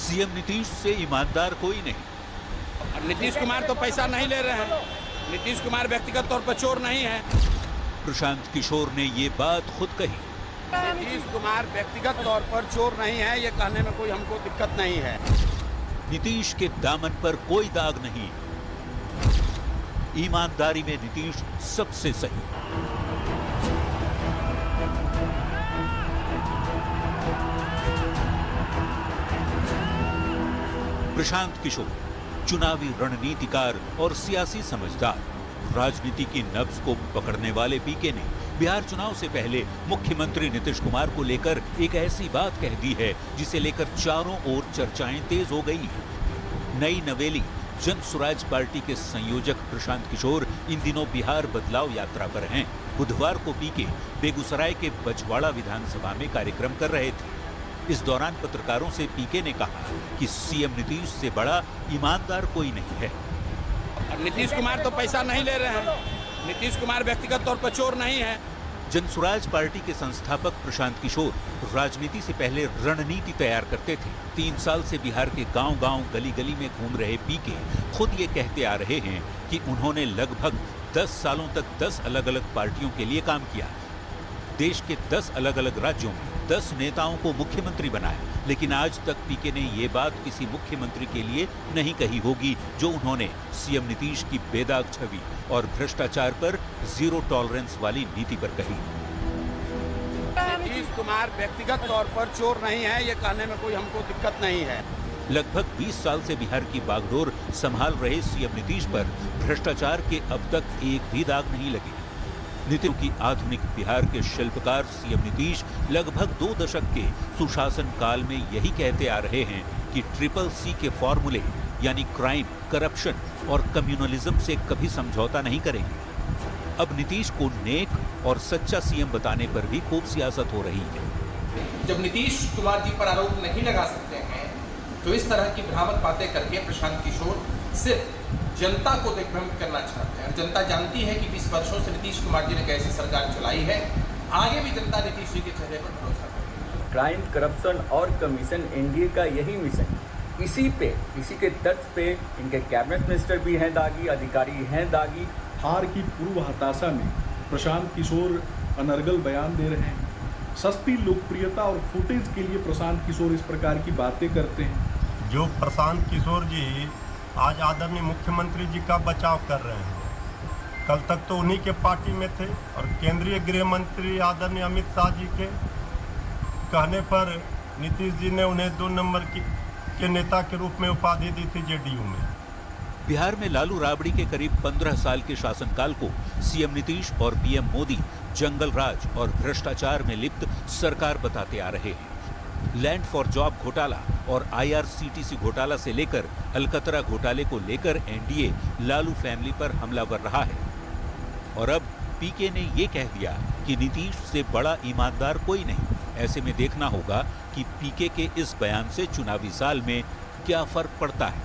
CM Nitish से ईमानदार कोई नहीं। नीतीश कुमार तो पैसा नहीं ले रहे हैं। नीतीश कुमार व्यक्तिगत तौर पर चोर नहीं है। प्रशांत किशोर ने ये बात खुद कही। नीतीश कुमार व्यक्तिगत तौर पर चोर नहीं है, ये कहने में कोई हमको दिक्कत नहीं है। नीतीश के दामन पर कोई दाग नहीं। ईमानदारी में नीतीश सबसे सही। प्रशांत किशोर चुनावी रणनीतिकार और सियासी समझदार, राजनीति की नब्ज को पकड़ने वाले पीके ने बिहार चुनाव से पहले मुख्यमंत्री नीतीश कुमार को लेकर एक ऐसी बात कह दी है जिसे लेकर चारों ओर चर्चाएं तेज हो गई हैं। नई नवेली जन स्वराज पार्टी के संयोजक प्रशांत किशोर इन दिनों बिहार बदलाव यात्रा पर हैं। बुधवार को पीके बेगूसराय के बछवाड़ा विधानसभा में कार्यक्रम कर रहे थे। इस दौरान पत्रकारों से पीके ने कहा कि सीएम नीतीश से बड़ा ईमानदार कोई नहीं है। नीतीश कुमार तो पैसा नहीं ले रहे हैं। नीतीश कुमार व्यक्तिगत तौर पर चोर नहीं है। जनसुराज पार्टी के संस्थापक प्रशांत किशोर राजनीति से पहले रणनीति तैयार करते थे। 3 साल से बिहार के गांव-गांव, गली-गली में घूम रहे पीके खुद ये कहते आ रहे हैं कि उन्होंने लगभग 10 सालों तक 10 अलग-अलग पार्टियों के लिए काम किया। देश के 10 अलग-अलग राज्यों में 10 नेताओं को मुख्यमंत्री बनाया, लेकिन आज तक पीके ने ये बात किसी मुख्यमंत्री के लिए नहीं कही होगी जो उन्होंने सीएम नीतीश की बेदाग छवि और भ्रष्टाचार पर जीरो टॉलरेंस वाली नीति पर कही। नीतीश कुमार व्यक्तिगत तौर पर चोर नहीं है, ये कहने में कोई हमको दिक्कत नहीं है। लगभग 20 साल से बिहार की बागडोर संभाल रहे सीएम नीतीश पर भ्रष्टाचार के अब तक एक भी दाग नहीं लगे। नीति की आधुनिक बिहार के शिल्पकार सीएम नीतीश लगभग 2 दशक के सुशासन काल में यही कहते आ रहे हैं कि CCC के फॉर्मूले यानी क्राइम, करप्शन और कम्युनलिज्म से कभी समझौता नहीं करेंगे। अब नीतीश को नेक और सच्चा सीएम बताने पर भी खूब सियासत हो रही है। जब नीतीश कुमार जी पर आरोप नहीं लगा सकते हैं तो इस तरह की भ्रामक बातें करके प्रशांत किशोर सिर्फ जनता को दिग्भ्रमित करना चाहते हैं। और जनता जानती है कि 20 वर्षों से नीतीश कुमार जी ने कैसी सरकार चलाई है। आगे भी जनता नीतीश जी के चेहरे पर भरोसा करेगी। क्राइम, करप्शन और कमीशन एनडीए का यही मिशन। इसी के तर्ज पे इनके कैबिनेट मिनिस्टर भी हैं दागी, अधिकारी हैं दागी। हार की पूर्व हताशा में प्रशांत किशोर अनर्गल बयान दे रहे हैं। सस्ती लोकप्रियता और फुटेज के लिए प्रशांत किशोर इस प्रकार की बातें करते हैं। जो प्रशांत किशोर जी आज आदरणीय मुख्यमंत्री जी का बचाव कर रहे हैं, कल तक तो उन्हीं के पार्टी में थे और केंद्रीय गृह मंत्री आदरणीय अमित शाह जी के कहने पर नीतीश जी ने उन्हें 2 नंबर के नेता के रूप में उपाधि दी थी जेडीयू में। बिहार में लालू राबड़ी के करीब 15 साल के शासनकाल को सीएम नीतीश और पीएम मोदी जंगल राज और भ्रष्टाचार में लिप्त सरकार बताते आ रहे हैं। लैंड फॉर जॉब घोटाला और IRCTC घोटाला से लेकर अलकतरा घोटाले को लेकर एनडीए लालू फैमिली पर हमलावर रहा है। और अब पीके ने ये कह दिया कि नीतीश से बड़ा ईमानदार कोई नहीं। ऐसे में देखना होगा कि पीके के इस बयान से चुनावी साल में क्या फर्क पड़ता है।